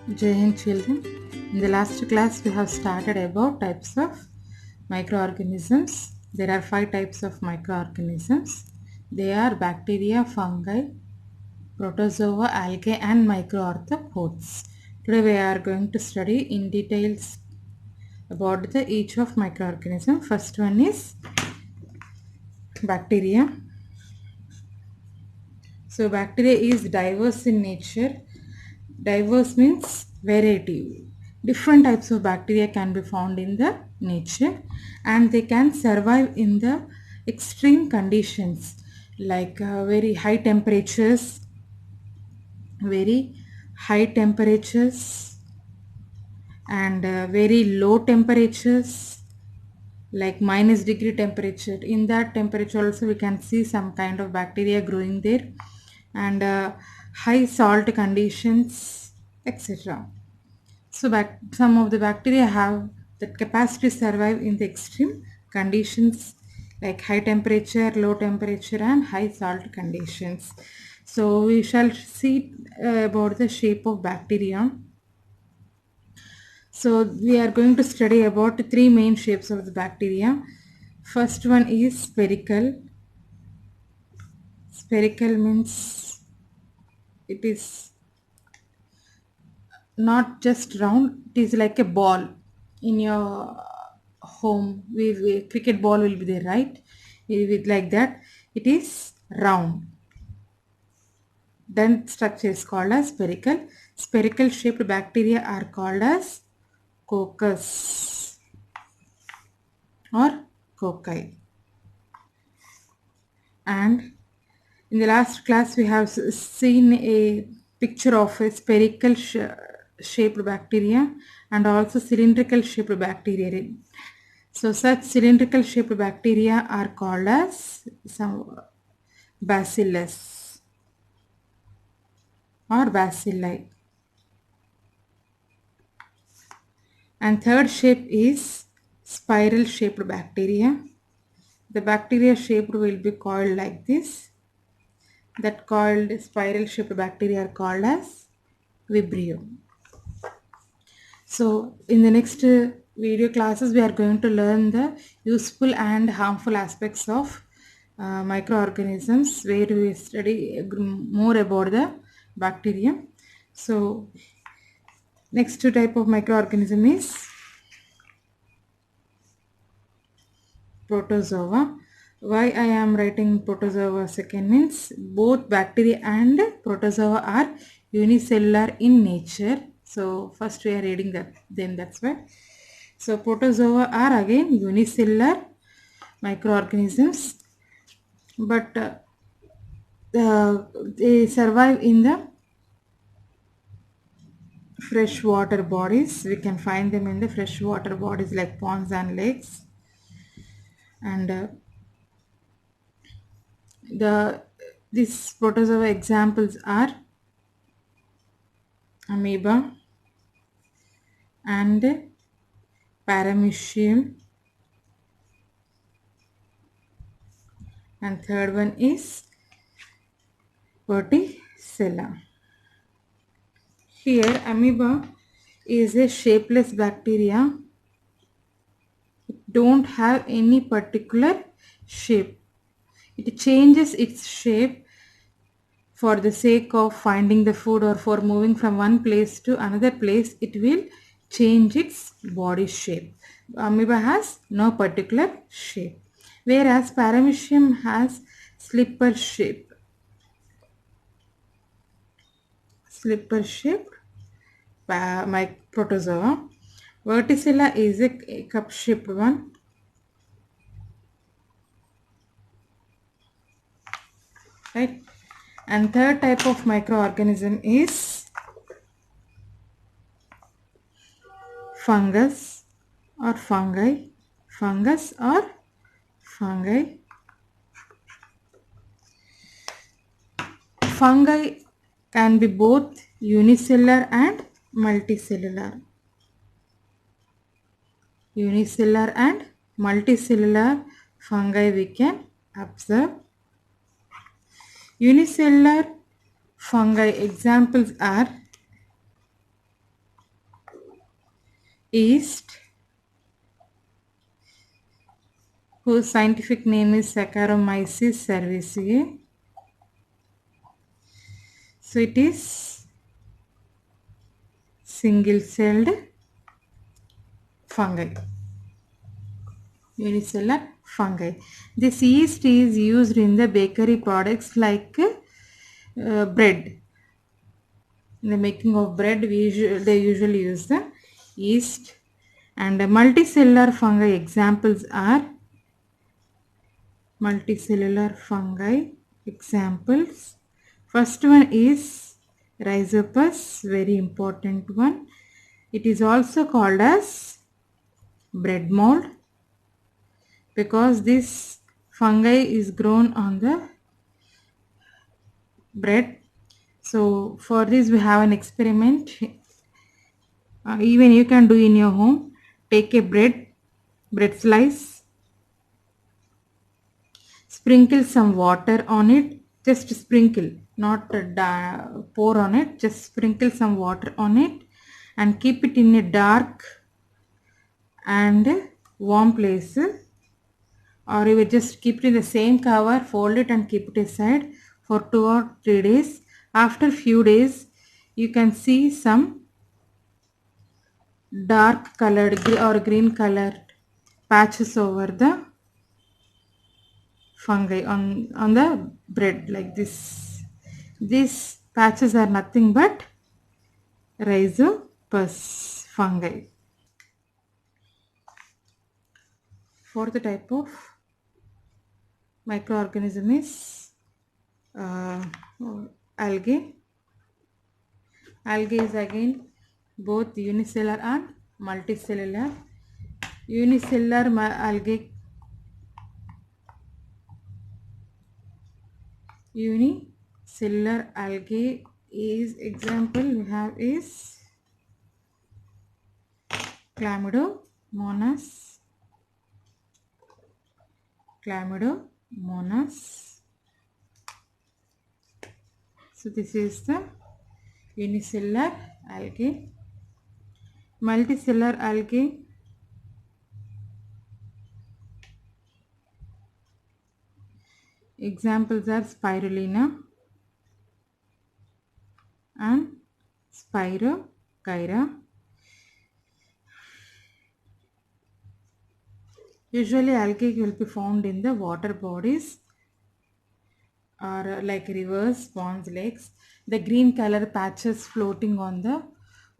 Jai Hind children. In the last class we have started about types of microorganisms. There are 5 types of microorganisms. They are bacteria, fungi, protozoa, algae and microarthropods. Today we are going to study in details about each of microorganism. First one is bacteria. So bacteria is diverse in nature. Diverse means variety. Different types of bacteria can be found in the nature and they can survive in the extreme conditions like very high temperatures, very high temperatures and very low temperatures like minus degree temperature. In that temperature also we can see some kind of bacteria growing there and high salt conditions, etc. So some of the bacteria have the capacity to survive in the extreme conditions like high temperature, low temperature and high salt conditions. So we shall see about the shape of bacteria. So we are going to study about 3 main shapes of the bacteria. First one is spherical. Spherical means it is not just round, it is like a ball in your home. Cricket ball will be there, right? With like that, it is round. Then structure is called as spherical. Spherical shaped bacteria are called as coccus or cocci. And in the last class we have seen a picture of a spherical shaped bacteria and also cylindrical shaped bacteria. So such cylindrical shaped bacteria are called as some bacillus or bacilli. And third shape is spiral shaped bacteria. The bacteria shaped will be called like this. That called spiral shaped bacteria are called as Vibrio. So in the next video classes we are going to learn the useful and harmful aspects of microorganisms where we study more about the bacteria. So next type of microorganism is protozoa. Why I am writing protozoa second means both bacteria and protozoa are unicellular in nature. So first we are reading that, then that's why. So protozoa are again unicellular microorganisms, but they survive in the freshwater bodies. We can find them in the freshwater bodies like ponds and lakes. And these protozoa examples are amoeba and paramecium, and third one is verticilla. Here amoeba is a shapeless bacteria. It don't have any particular shape. It changes its shape for the sake of finding the food or for moving from one place to another place. It will change its body shape. Amoeba has no particular shape, whereas paramecium has slipper shape. Slipper shaped my protozoa. Verticilla is a cup shaped one. Right? And third type of microorganism is fungus or fungi. Fungus or fungi. Fungi can be both unicellular and multicellular. Unicellular and multicellular fungi we can observe. Unicellular fungi examples are yeast, whose scientific name is Saccharomyces cerevisiae. So it is single-celled fungi, unicellular fungi. This yeast is used in the bakery products like bread. In the making of bread, they usually use the yeast. And multicellular fungi examples are multicellular fungi examples. First one is Rhizopus, very important one. It is also called as bread mold because this fungi is grown on the bread. So for this we have an experiment. Even you can do in your home. Take a bread slice, sprinkle some water on it, just sprinkle, not pour on it, just sprinkle some water on it and keep it in a dark and warm place, or you will just keep it in the same cover, fold it and keep it aside for 2 or 3 days. After few days you can see some dark colored or green colored patches over the fungi on the bread like this. These patches are nothing but Rhizopus fungi. Fourth type of microorganism is uh, algae. Algae is again both unicellular and multicellular. Unicellular algae, unicellular algae is example we have is Chlamydomonas. Chlamydomonas. So this is the unicellular algae. Multicellular algae, examples are spirulina and Spirogyra. Usually algae will be found in the water bodies or like rivers, ponds, lakes. The green color patches floating on the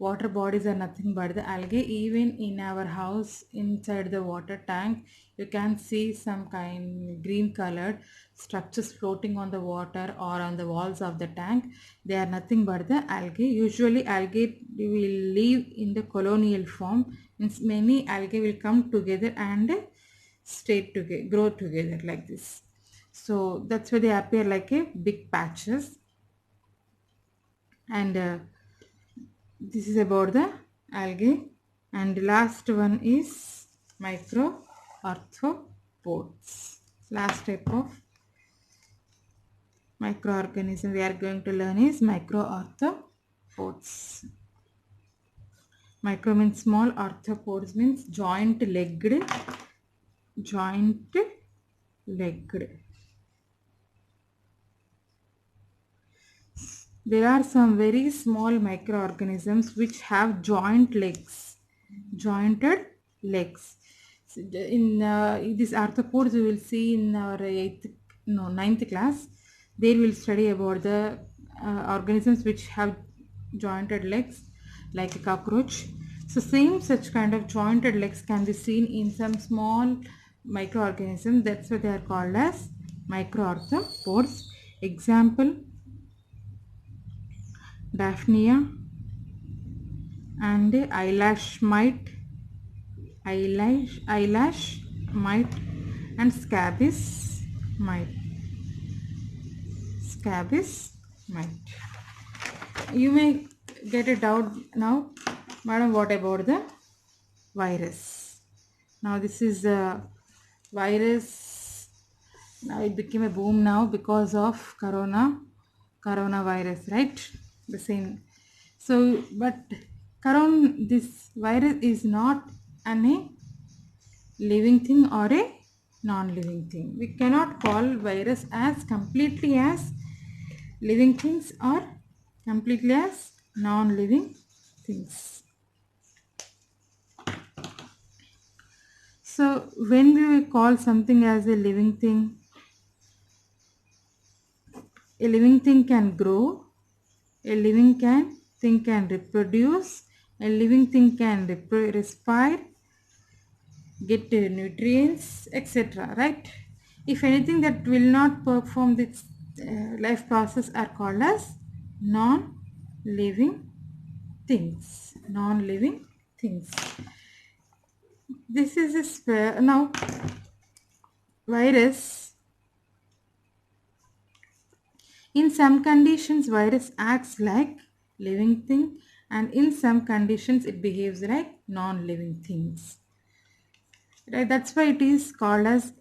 water bodies are nothing but the algae. Even in our house, inside the water tank, you can see some kind green colored structures floating on the water or on the walls of the tank. They are nothing but the algae. Usually algae will live in the colonial form. Means many algae will come together and stay together, grow together like this. So that's why they appear like a big patches. And this is about the algae. And last one is microarthropods. Last type of microorganism we are going to learn is microarthropods. Micro means small, arthropods means joint legged. There are some very small microorganisms which have jointed legs. So in these arthropods we will see in our ninth class. They will study about the organisms which have jointed legs like a cockroach. So same such kind of jointed legs can be seen in some small microorganisms. That's what they are called as microarthropods. Example, Daphnia and eyelash mite, and mite. Scabies mite. You may get a doubt now, madam, what about the virus? Now this is a virus. Now it became a boom now because of coronavirus, right? The same. So, but this virus is not a living thing or a non-living thing. We cannot call virus as completely as living things or completely as non-living things. So when we call something as a living thing can grow, a living thing can reproduce, a living thing can respire, get nutrients, etc. Right? If anything that will not perform this life process are called as non-living things. Non-living things. This is a now virus. In some conditions, virus acts like living thing, and in some conditions, it behaves like non-living things. Right? That's why it is called as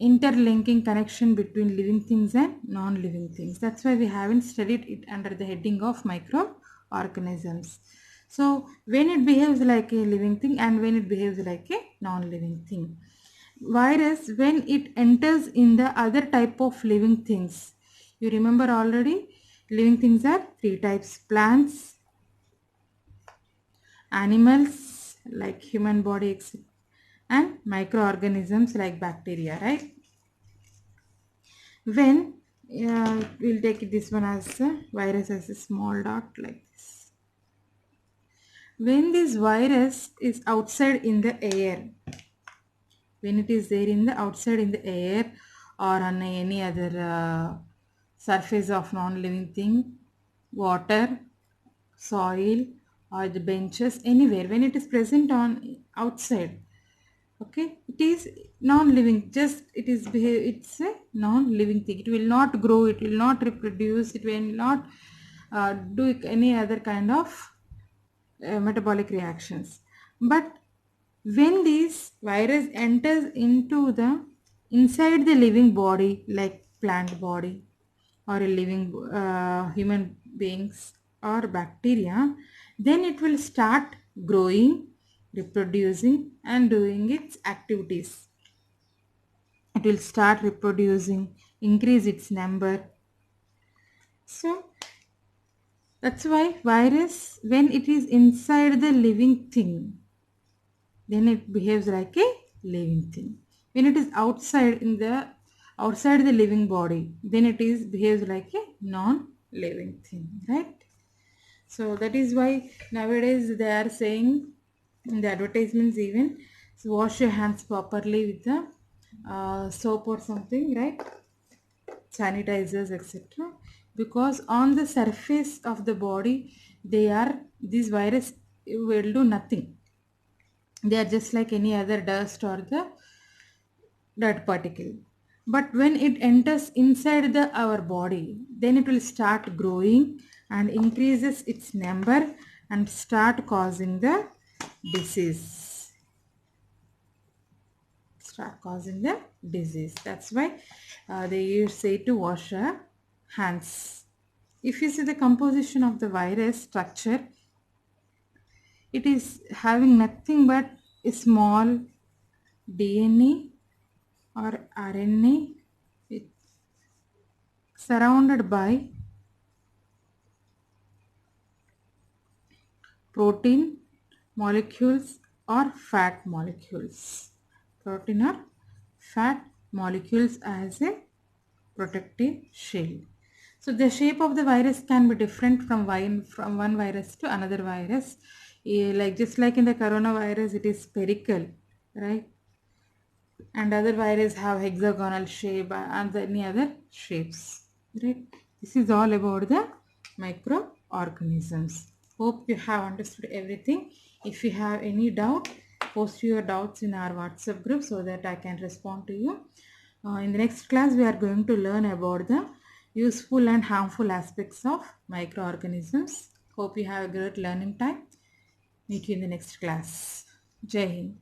interlinking connection between living things and non-living things. That's why we haven't studied it under the heading of microorganisms. So when it behaves like a living thing and when it behaves like a non-living thing. Virus, when it enters in the other type of living things, you remember already, living things are three types: plants, animals like human body, etc., and microorganisms like bacteria, right? When we'll take this one as a virus as a small dot like this. When this virus is outside in the air, when it is there in the outside in the air or on any other surface of non-living thing, water, soil, or the benches, anywhere, when it is present on outside, okay, it is non-living, just it is it's a non-living thing. It will not grow, it will not reproduce, it will not do any other kind of metabolic reactions. But when this virus enters into the inside the living body like plant body or a living human beings or bacteria, then it will start growing, reproducing and doing its activities. It will start reproducing, increase its number. So that's why virus, when it is inside the living thing, then it behaves like a living thing. When it is outside the living body, then it is behaves like a non-living thing, right? So that is why nowadays they are saying in the advertisements even, so wash your hands properly with the soap or something, right? Sanitizers, etc. Because on the surface of the body, this virus will do nothing. They are just like any other dust or the dirt particle. But when it enters inside our body, then it will start growing and increases its number and start causing the disease. That's why they say to wash our hands. If you see the composition of the virus structure, it is having nothing but a small DNA or RNA surrounded by protein molecules or fat molecules. Protein or fat molecules as a protective shield. So the shape of the virus can be different from one virus to another virus. Like just like in the coronavirus, it is spherical, right? And other viruses have hexagonal shape and any other shapes, right? This is all about the microorganisms. Hope you have understood everything. If you have any doubt, post your doubts in our WhatsApp group so that I can respond to you. In the next class, we are going to learn about the useful and harmful aspects of microorganisms. Hope you have a great learning time. Meet you in the next class. Jai Hind.